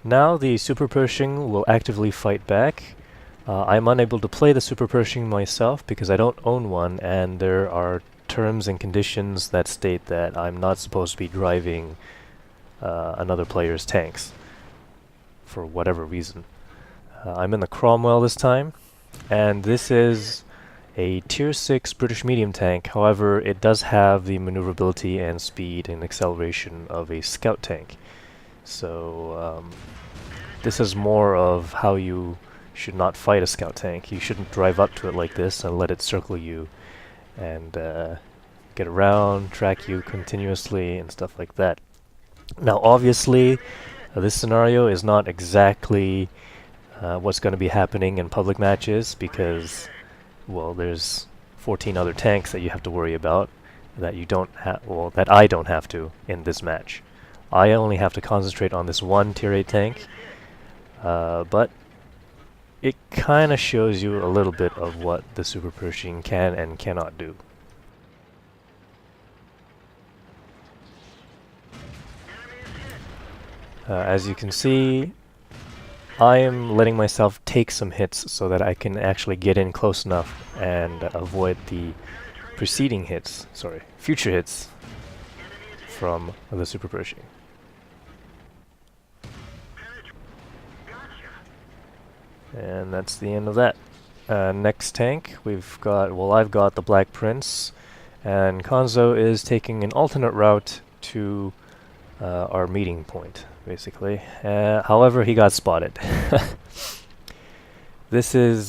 Now the Super Pershing will actively fight back. I'm unable to play the Super Pershing myself because I don't own one, and there are terms and conditions that state that I'm not supposed to be driving another player's tanks for whatever reason. I'm in the Cromwell this time, and this is a Tier 6 British medium tank. However, it does have the maneuverability and speed and acceleration of a scout tank. So this is more of how you should not fight a scout tank. You shouldn't drive up to it like this and let it circle you and get around, track you continuously, and stuff like that. Now, obviously, this scenario is not exactly what's going to be happening in public matches because, well, there's 14 other tanks that you have to worry about that you don't have, well, that I don't have to in this match. I only have to concentrate on this one Tier 8 tank, but it kind of shows you a little bit of what the Super Pershing can and cannot do. As you can see, I am letting myself take some hits so that I can actually get in close enough and avoid the preceding hits, sorry, future hits from the Super Pershing. And that's the end of that. Next tank, we've got, well, I've got the Black Prince, and Konzo is taking an alternate route to our meeting point, basically. However, he got spotted. This is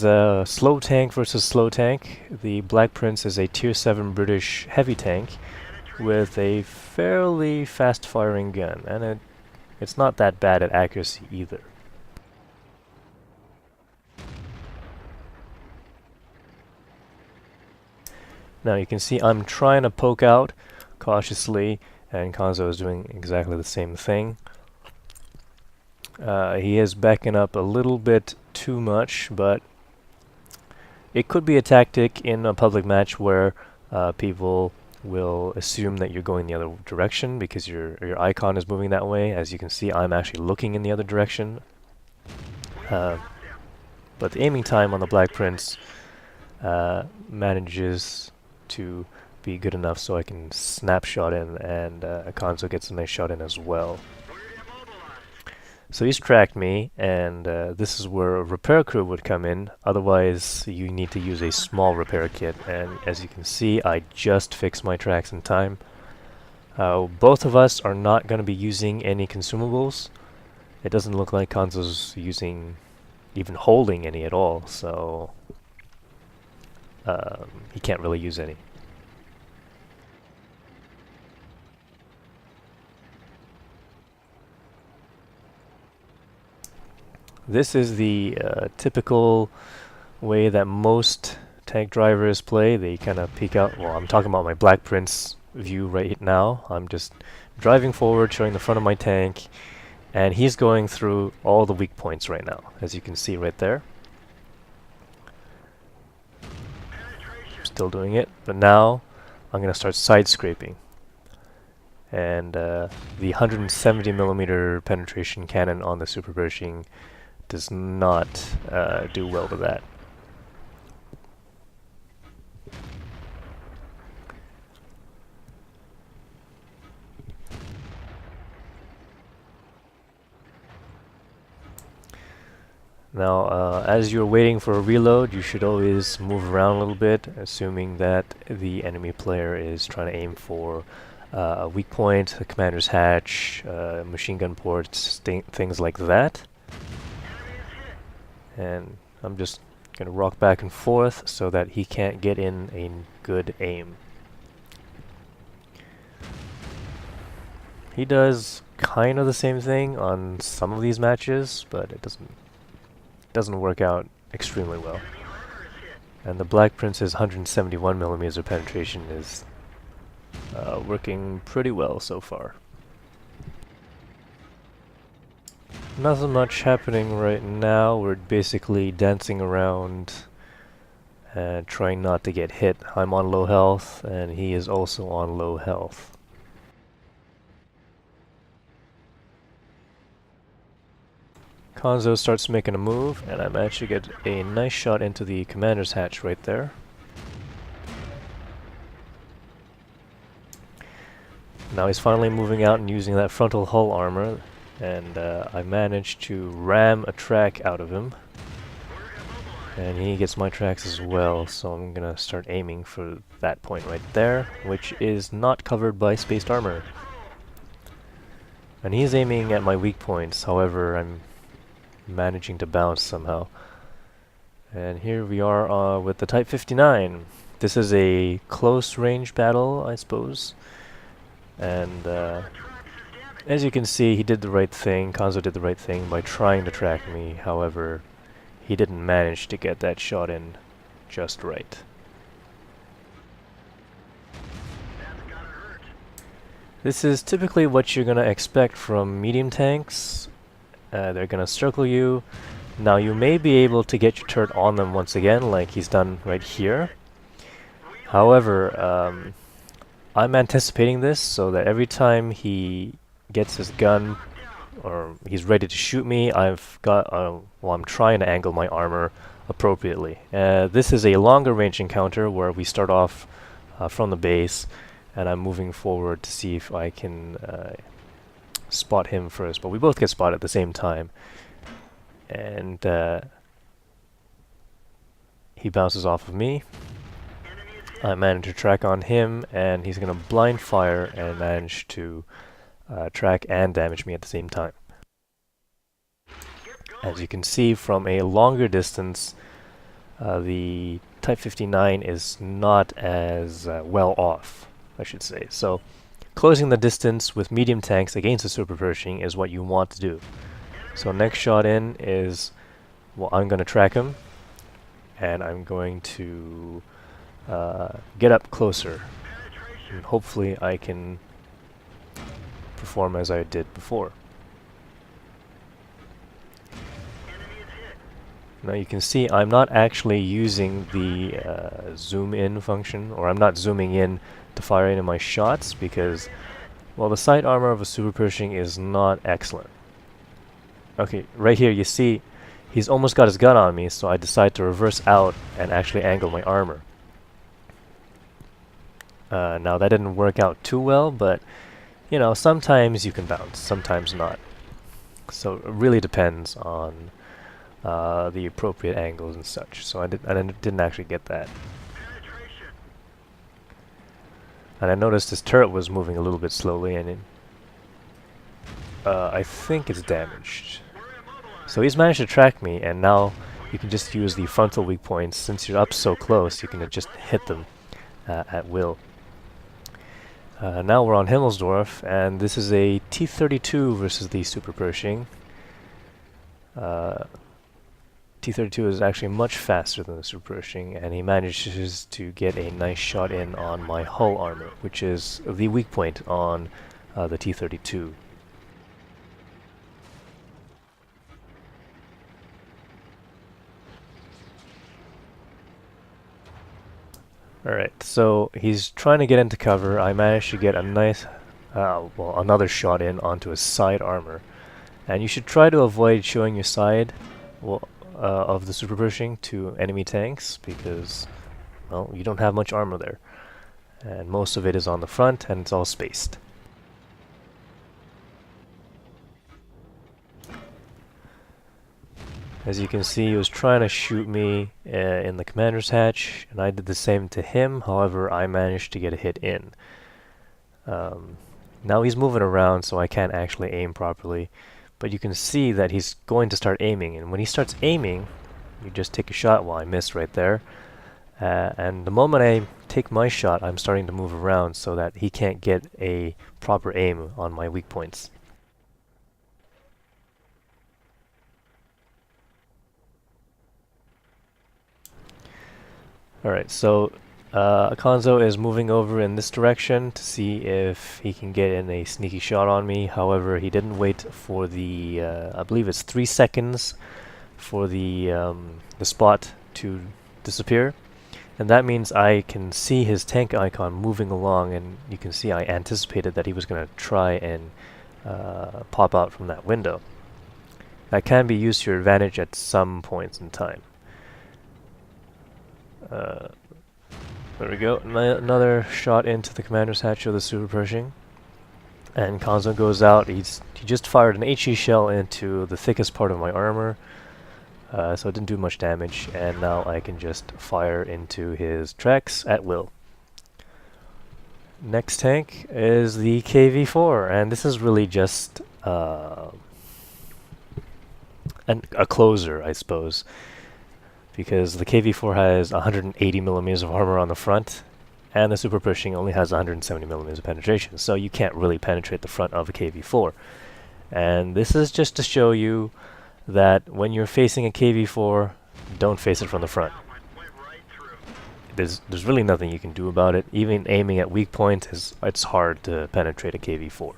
slow tank versus slow tank. The Black Prince is a Tier 7 British heavy tank with a fairly fast-firing gun, and it's not that bad at accuracy either. Now you can see I'm trying to poke out cautiously, and Konzo is doing exactly the same thing. He is backing up a little bit too much, but it could be a tactic in a public match where people will assume that you're going the other direction because your icon is moving that way. As you can see, I'm actually looking in the other direction. But the aiming time on the Black Prince manages to be good enough so I can snapshot in, and Konzo gets a nice shot in as well. So he's tracked me, and this is where a repair crew would come in. Otherwise, you need to use a small repair kit, and as you can see, I just fixed my tracks in time. Both of us are not going to be using any consumables. It doesn't look like Konzo's using, even holding any at all, so he can't really use any. This is the typical way that most tank drivers play. They kind of peek out. Well, I'm talking about my Black Prince view right now. I'm just driving forward, showing the front of my tank, and he's going through all the weak points right now, as you can see right there. Still doing it, but now I'm going to start side scraping. And the 170mm penetration cannon on the Super Pershing does not do well to that. Now, as you're waiting for a reload, you should always move around a little bit, assuming that the enemy player is trying to aim for a weak point, a commander's hatch, machine gun ports, things like that. And I'm just going to rock back and forth so that he can't get in a good aim. He does kind of the same thing on some of these matches, but it doesn't work out extremely well. And the Black Prince's 171mm penetration is working pretty well so far. Nothing much happening right now. We're basically dancing around and trying not to get hit. I'm on low health, and he is also on low health. Konzo starts making a move, and I manage to get a nice shot into the commander's hatch right there. Now he's finally moving out and using that frontal hull armor, and I managed to ram a track out of him. And he gets my tracks as well, so I'm gonna start aiming for that point right there, which is not covered by spaced armor. And he's aiming at my weak points, however I'm managing to bounce somehow. And here we are with the Type 59. This is a close range battle, I suppose. And as you can see, he did the right thing, Konzo did the right thing by trying to track me, however, he didn't manage to get that shot in just right. This is typically what you're gonna expect from medium tanks. They're gonna circle you. Now you may be able to get your turret on them once again, like he's done right here. However, I'm anticipating this so that every time he gets his gun or he's ready to shoot me, I've got, well, I'm trying to angle my armor appropriately. This is a longer range encounter where we start off from the base, and I'm moving forward to see if I can spot him first, but we both get spotted at the same time. And he bounces off of me. I manage to track on him, and he's going to blind fire and manage to track and damage me at the same time. As you can see from a longer distance, the Type 59 is not as well off, I should say. So closing the distance with medium tanks against a Super Pershing is what you want to do. So next shot in is, well, I'm going to track him, and I'm going to get up closer, and hopefully I can perform as I did before. Now you can see I'm not actually using the zoom in function, or I'm not zooming in to fire into my shots because, well, the sight armor of a Super Pershing is not excellent. Okay, right here you see he's almost got his gun on me, so I decide to reverse out and actually angle my armor. Now that didn't work out too well, but you know, sometimes you can bounce, sometimes not. So it really depends on the appropriate angles and such. So I didn't actually get that. And I noticed his turret was moving a little bit slowly, and I think it's damaged. So he's managed to track me, and now you can just use the frontal weak points. Since you're up so close, you can just hit them at will. Now we're on Hemelsdorf, and this is a T32 versus the Super Pershing. T32 is actually much faster than the Super Pershing, and he manages to get a nice shot in on my hull armor, which is the weak point on the T32. Alright, so he's trying to get into cover. I managed to get a nice, well, another shot in onto his side armor. And you should try to avoid showing your side, well, of the Super Pershing to enemy tanks, because, well, you don't have much armor there. And most of it is on the front, and it's all spaced. As you can see, he was trying to shoot me in the commander's hatch, and I did the same to him. However, I managed to get a hit in. Now he's moving around, so I can't actually aim properly. But you can see that he's going to start aiming, and when he starts aiming, you just take a shot. Well, I missed right there. And the moment I take my shot, I'm starting to move around so that he can't get a proper aim on my weak points. Alright, so Konzo is moving over in this direction to see if he can get in a sneaky shot on me. However, he didn't wait for the, I believe it's 3 seconds for the spot to disappear. And that means I can see his tank icon moving along, and you can see I anticipated that he was going to try and pop out from that window. that can be used to your advantage at some points in time. There we go. Another shot into the commander's hatch of the Super Pershing. And Kanzo goes out. He just fired an HE shell into the thickest part of my armor. So it didn't do much damage. And now I can just fire into his tracks at will. Next tank is the KV-4. And this is really just a closer, I suppose. Because the KV-4 has 180 millimeters of armor on the front, and the Super Pershing only has 170 millimeters of penetration, so you can't really penetrate the front of a KV-4. And this is just to show you that when you're facing a KV-4, don't face it from the front. There's really nothing you can do about it. Even aiming at weak point it's hard to penetrate a KV-4.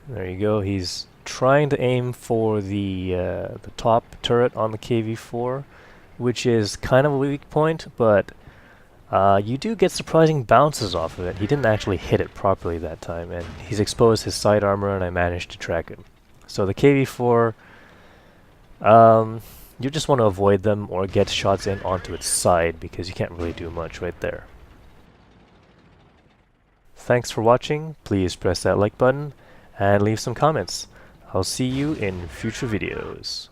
There you go. He's trying to aim for the top turret on the KV-4, which is kind of a weak point, but you do get surprising bounces off of it. He didn't actually hit it properly that time, and he's exposed his side armor, and I managed to track him. So the KV-4, you just want to avoid them or get shots in onto its side, because you can't really do much right there. Thanks for watching. Please press that like button and leave some comments. I'll see you in future videos.